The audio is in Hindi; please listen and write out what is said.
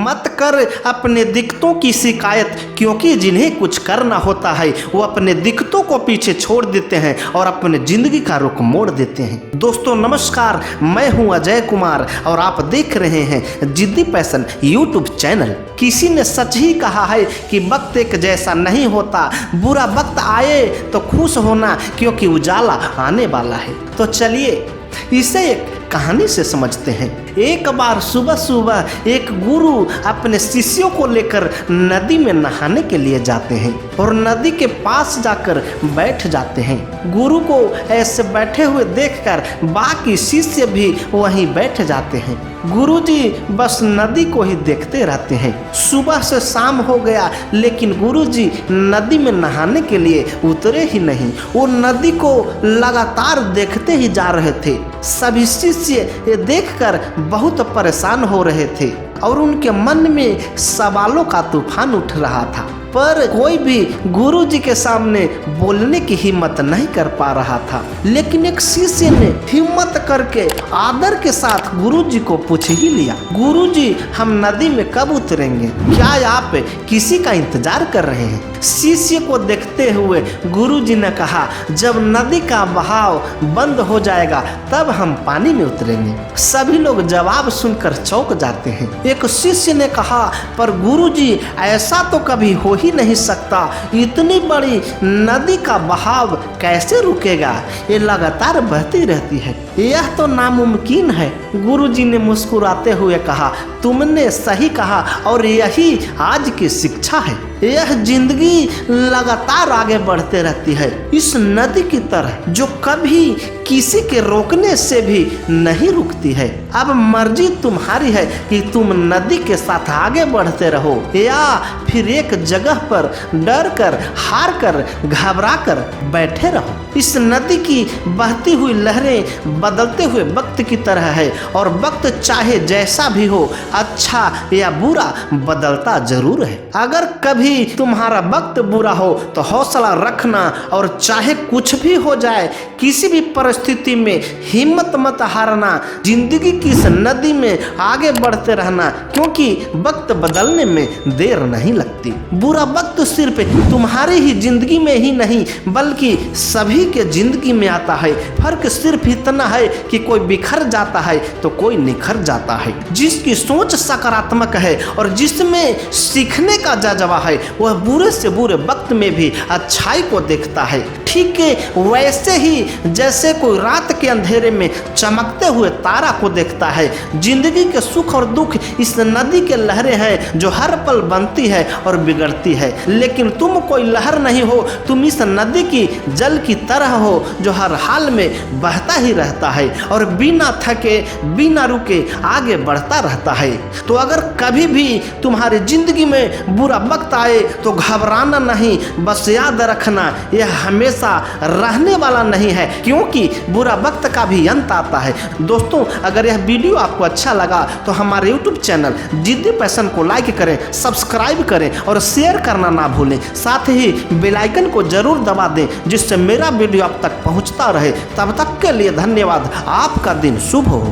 मत कर अपने दिक्कतों की शिकायत, क्योंकि जिन्हें कुछ करना होता है वो अपने दिक्कतों को पीछे छोड़ देते हैं और अपने जिंदगी का रुख मोड़ देते हैं। दोस्तों नमस्कार, मैं हूं अजय कुमार और आप देख रहे हैं जिद्दी पैशन यूट्यूब चैनल। किसी ने सच ही कहा है कि वक्त एक जैसा नहीं होता, बुरा वक्त आए तो खुश होना क्योंकि उजाला आने वाला है। तो चलिए इसे एक कहानी से समझते हैं। एक बार सुबह सुबह एक गुरु अपने शिष्यों को लेकर नदी में नहाने के लिए जाते हैं और नदी के पास जाकर बैठ जाते हैं। गुरु को ऐसे बैठे हुए देखकर बाकी शिष्य भी वहीं बैठ जाते हैं। गुरुजी बस नदी को ही देखते रहते हैं। सुबह से शाम हो गया लेकिन गुरुजी नदी में नहाने के लिए उतरे ही नहीं। वो नदी को लगातार देखते ही जा रहे थे। सभी शिष्य ये देखकर बहुत परेशान हो रहे थे और उनके मन में सवालों का तूफान उठ रहा था, पर कोई भी गुरुजी के सामने बोलने की हिम्मत नहीं कर पा रहा था। लेकिन एक शिष्य ने हिम्मत करके आदर के साथ गुरुजी को पूछ ही लिया, गुरुजी हम नदी में कब उतरेंगे? क्या आप किसी का इंतजार कर रहे हैं? शिष्य को देखते हुए गुरुजी ने कहा, जब नदी का बहाव बंद हो जाएगा तब हम पानी में उतरेंगे। सभी लोग जवाब सुनकर चौंक जाते हैं। एक शिष्य ने कहा, पर गुरुजी ऐसा तो कभी हो ही नहीं सकता, इतनी बड़ी नदी का बहाव कैसे रुकेगा? ये लगातार बहती रहती है, यह तो नामुमकिन है। गुरुजी ने मुस्कुराते हुए कहा, तुमने सही कहा और यही आज की शिक्षा है। यह जिंदगी लगातार आगे बढ़ते रहती है इस नदी की तरह जो कभी किसी के रोकने से भी नहीं रुकती है। अब मर्जी तुम्हारी है कि तुम नदी के साथ आगे बढ़ते रहो या फिर एक जगह पर डर कर, हार कर, घबरा कर बैठे रहो। इस नदी की बहती हुई लहरें बदलते हुए वक्त की तरह है और वक्त चाहे जैसा भी हो, अच्छा या बुरा, बदलता जरूर है। अगर कभी तुम्हारा वक्त बुरा हो तो हौसला रखना और चाहे कुछ भी हो जाए, किसी भी परिस्थिति में हिम्मत मत हारना। जिंदगी की इस नदी में आगे बढ़ते रहना, क्योंकि वक्त बदलने में देर नहीं लगती। बुरा वक्त सिर्फ तुम्हारी ही जिंदगी में ही नहीं बल्कि सभी के जिंदगी में आता है। फर्क सिर्फ इतना है कि कोई बिखर जाता है तो कोई निखर जाता है। जिसकी सोच सकारात्मक है और जिसमें सीखने का जज्बा है, वह बुरे से बुरे वक्त में भी अच्छाई को देखता है। ठीक है वैसे ही जैसे कोई रात के अंधेरे में चमकते हुए तारा को देखता है। जिंदगी के सुख और दुख इस नदी के लहरें हैं जो हर पल बनती है और बिगड़ती है, लेकिन तुम कोई लहर नहीं हो, तुम इस नदी की जल की तरह हो जो हर हाल में बहता ही रहता है और बिना थके बिना रुके आगे बढ़ता रहता है। तो अगर कभी भी तुम्हारी जिंदगी में बुरा वक्त आए तो घबराना नहीं, बस याद रखना यह हमेशा रहने वाला नहीं है, क्योंकि बुरा वक्त का भी अंत आता है। दोस्तों अगर यह वीडियो आपको अच्छा लगा तो हमारे YouTube चैनल जिद्दी पैशन को लाइक करें, सब्सक्राइब करें और शेयर करना ना भूलें। साथ ही बेल आइकन को जरूर दबा दें जिससे मेरा वीडियो आप तक पहुंचता रहे। तब तक के लिए धन्यवाद। आपका दिन शुभ हो।